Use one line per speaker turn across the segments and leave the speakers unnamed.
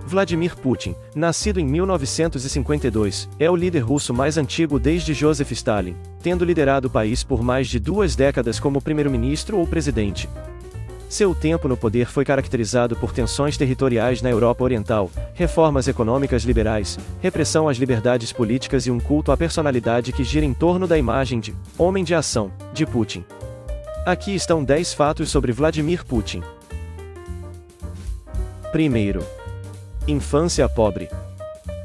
Vladimir Putin, nascido em 1952, é o líder russo mais antigo desde Joseph Stalin, tendo liderado o país por mais de 2 décadas como primeiro-ministro ou presidente. Seu tempo no poder foi caracterizado por tensões territoriais na Europa Oriental, reformas econômicas liberais, repressão às liberdades políticas e um culto à personalidade que gira em torno da imagem de homem de ação, de Putin. Aqui estão 10 fatos sobre Vladimir Putin. Primeiro. Infância pobre.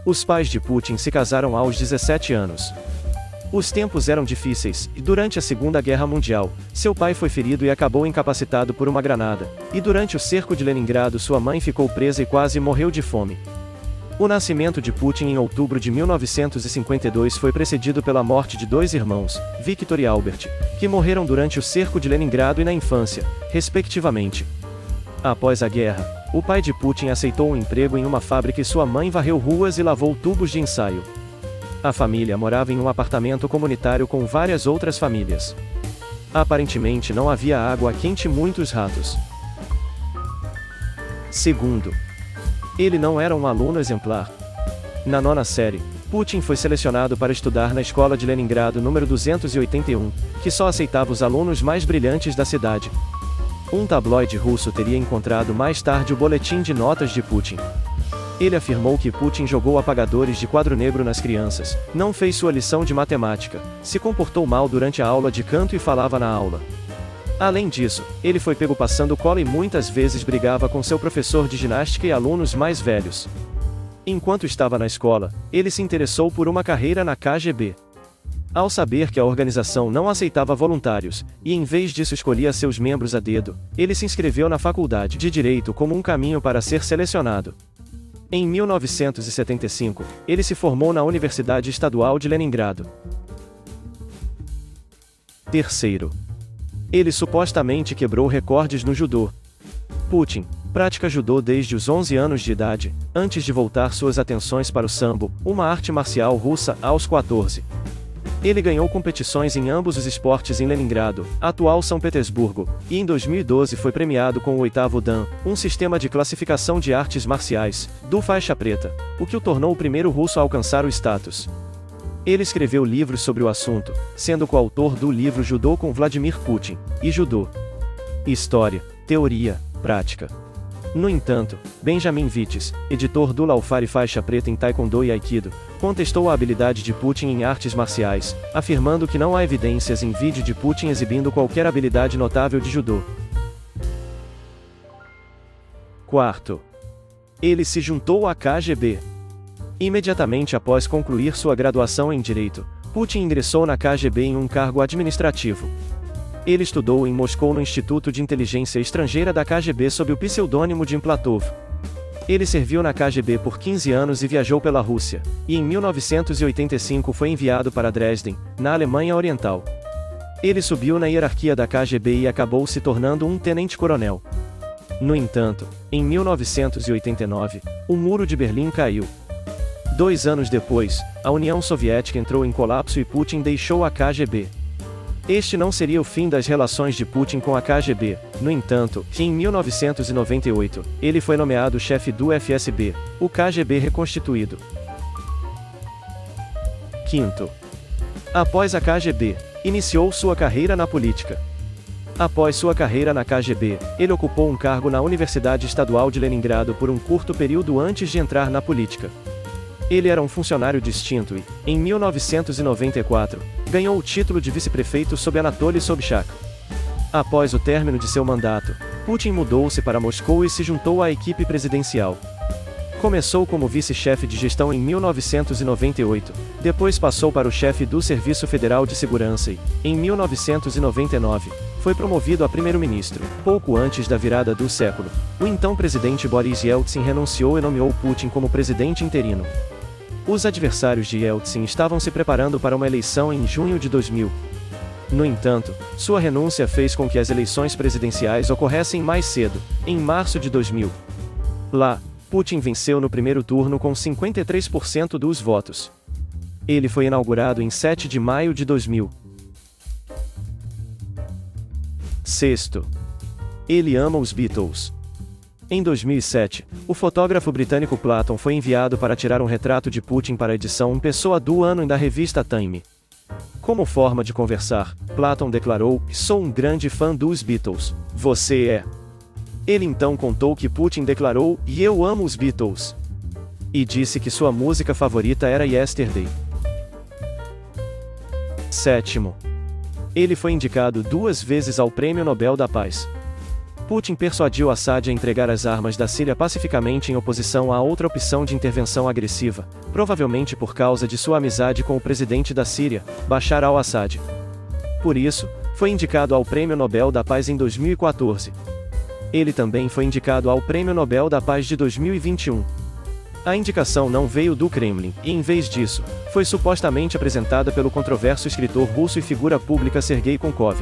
Os pais de Putin se casaram aos 17 anos. Os tempos eram difíceis, e durante a Segunda Guerra Mundial, seu pai foi ferido e acabou incapacitado por uma granada, e durante o cerco de Leningrado sua mãe ficou presa e quase morreu de fome. O nascimento de Putin em outubro de 1952 foi precedido pela morte de 2 irmãos, Viktor e Albert, que morreram durante o cerco de Leningrado e na infância, respectivamente. Após a guerra, o pai de Putin aceitou um emprego em uma fábrica e sua mãe varreu ruas e lavou tubos de ensaio. A família morava em um apartamento comunitário com várias outras famílias. Aparentemente não havia água quente e muitos ratos. Segundo. Ele não era um aluno exemplar. Na 9ª série, Putin foi selecionado para estudar na escola de Leningrado número 281, que só aceitava os alunos mais brilhantes da cidade. Um tabloide russo teria encontrado mais tarde o boletim de notas de Putin. Ele afirmou que Putin jogou apagadores de quadro negro nas crianças, não fez sua lição de matemática, se comportou mal durante a aula de canto e falava na aula. Além disso, ele foi pego passando cola e muitas vezes brigava com seu professor de ginástica e alunos mais velhos. Enquanto estava na escola, ele se interessou por uma carreira na KGB. Ao saber que a organização não aceitava voluntários, e em vez disso escolhia seus membros a dedo, ele se inscreveu na faculdade de Direito como um caminho para ser selecionado. Em 1975, ele se formou na Universidade Estadual de Leningrado. Terceiro. Ele supostamente quebrou recordes no judô. Putin pratica judô desde os 11 anos de idade, antes de voltar suas atenções para o sambo, uma arte marcial russa, aos 14. Ele ganhou competições em ambos os esportes em Leningrado, atual São Petersburgo, e em 2012 foi premiado com o 8º Dan, um sistema de classificação de artes marciais, do faixa preta, o que o tornou o primeiro russo a alcançar o status. Ele escreveu livros sobre o assunto, sendo coautor do livro Judô com Vladimir Putin, e Judô. História, Teoria, Prática. No entanto, Benjamin Wittes, editor do Laufare faixa preta em Taekwondo e Aikido, contestou a habilidade de Putin em artes marciais, afirmando que não há evidências em vídeo de Putin exibindo qualquer habilidade notável de judô. Quarto. Ele se juntou à KGB. Imediatamente após concluir sua graduação em Direito, Putin ingressou na KGB em um cargo administrativo. Ele estudou em Moscou no Instituto de Inteligência Estrangeira da KGB sob o pseudônimo de Implatov. Ele serviu na KGB por 15 anos e viajou pela Rússia, e em 1985 foi enviado para Dresden, na Alemanha Oriental. Ele subiu na hierarquia da KGB e acabou se tornando um tenente-coronel. No entanto, em 1989, o Muro de Berlim caiu. 2 anos depois, a União Soviética entrou em colapso e Putin deixou a KGB. Este não seria o fim das relações de Putin com a KGB, no entanto, que em 1998, ele foi nomeado chefe do FSB, o KGB reconstituído. Quinto. Após a KGB, iniciou sua carreira na política. Após sua carreira na KGB, ele ocupou um cargo na Universidade Estadual de Leningrado por um curto período antes de entrar na política. Ele era um funcionário distinto e, em 1994, ganhou o título de vice-prefeito sob Anatoly Sobchak. Após o término de seu mandato, Putin mudou-se para Moscou e se juntou à equipe presidencial. Começou como vice-chefe de gestão em 1998, depois passou para o chefe do Serviço Federal de Segurança e, em 1999, foi promovido a primeiro-ministro. Pouco antes da virada do século, o então presidente Boris Yeltsin renunciou e nomeou Putin como presidente interino. Os adversários de Yeltsin estavam se preparando para uma eleição em junho de 2000. No entanto, sua renúncia fez com que as eleições presidenciais ocorressem mais cedo, em março de 2000. Lá, Putin venceu no primeiro turno com 53% dos votos. Ele foi inaugurado em 7 de maio de 2000. Sexto. Ele ama os Beatles. Em 2007, o fotógrafo britânico Platon foi enviado para tirar um retrato de Putin para a edição Pessoa do Ano da revista Time. Como forma de conversar, Platon declarou: "Sou um grande fã dos Beatles. Você é?" Ele então contou que Putin declarou: "E eu amo os Beatles." E disse que sua música favorita era Yesterday. Sétimo. Ele foi indicado 2 vezes ao Prêmio Nobel da Paz. Putin persuadiu Assad a entregar as armas da Síria pacificamente em oposição a outra opção de intervenção agressiva, provavelmente por causa de sua amizade com o presidente da Síria, Bashar al-Assad. Por isso, foi indicado ao Prêmio Nobel da Paz em 2014. Ele também foi indicado ao Prêmio Nobel da Paz de 2021. A indicação não veio do Kremlin, e em vez disso, foi supostamente apresentada pelo controverso escritor russo e figura pública Sergei Konkov.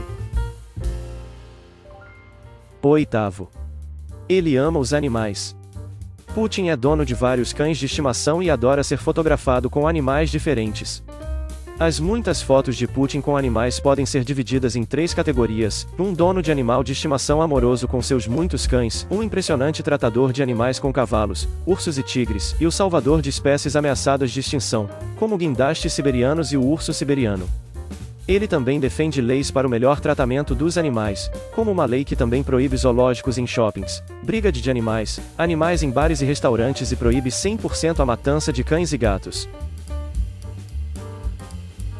Oitavo. Ele ama os animais. Putin é dono de vários cães de estimação e adora ser fotografado com animais diferentes. As muitas fotos de Putin com animais podem ser divididas em 3 categorias: um dono de animal de estimação amoroso com seus muitos cães, um impressionante tratador de animais com cavalos, ursos e tigres, e o salvador de espécies ameaçadas de extinção, como guindastes siberianos e o urso siberiano. Ele também defende leis para o melhor tratamento dos animais, como uma lei que também proíbe zoológicos em shoppings, briga de animais, animais em bares e restaurantes e proíbe 100% a matança de cães e gatos.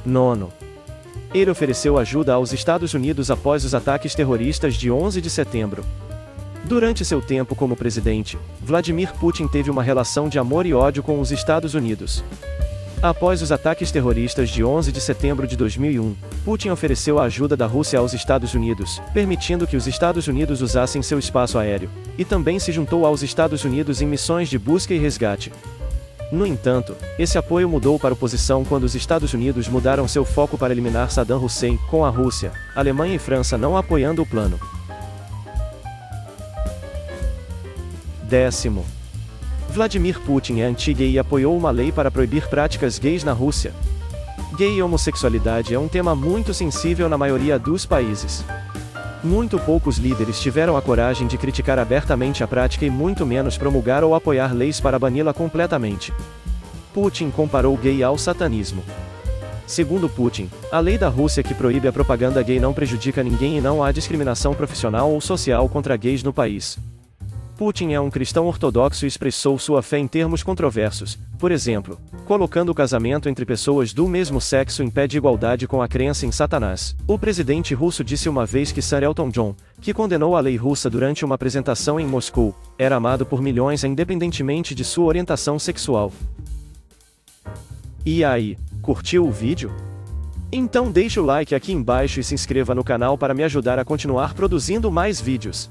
Nono. Ele ofereceu ajuda aos Estados Unidos após os ataques terroristas de 11 de setembro. Durante seu tempo como presidente, Vladimir Putin teve uma relação de amor e ódio com os Estados Unidos. Após os ataques terroristas de 11 de setembro de 2001, Putin ofereceu a ajuda da Rússia aos Estados Unidos, permitindo que os Estados Unidos usassem seu espaço aéreo, e também se juntou aos Estados Unidos em missões de busca e resgate. No entanto, esse apoio mudou para oposição quando os Estados Unidos mudaram seu foco para eliminar Saddam Hussein, com a Rússia, Alemanha e França não apoiando o plano. Décimo. Vladimir Putin é anti-gay e apoiou uma lei para proibir práticas gays na Rússia. Gay e homossexualidade é um tema muito sensível na maioria dos países. Muito poucos líderes tiveram a coragem de criticar abertamente a prática e muito menos promulgar ou apoiar leis para bani-la completamente. Putin comparou o gay ao satanismo. Segundo Putin, a lei da Rússia que proíbe a propaganda gay não prejudica ninguém e não há discriminação profissional ou social contra gays no país. Putin é um cristão ortodoxo e expressou sua fé em termos controversos, por exemplo, colocando o casamento entre pessoas do mesmo sexo em pé de igualdade com a crença em Satanás. O presidente russo disse uma vez que Sir Elton John, que condenou a lei russa durante uma apresentação em Moscou, era amado por milhões independentemente de sua orientação sexual. E aí, curtiu o vídeo? Então deixa o like aqui embaixo e se inscreva no canal para me ajudar a continuar produzindo mais vídeos.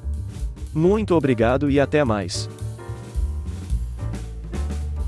Muito obrigado e até mais.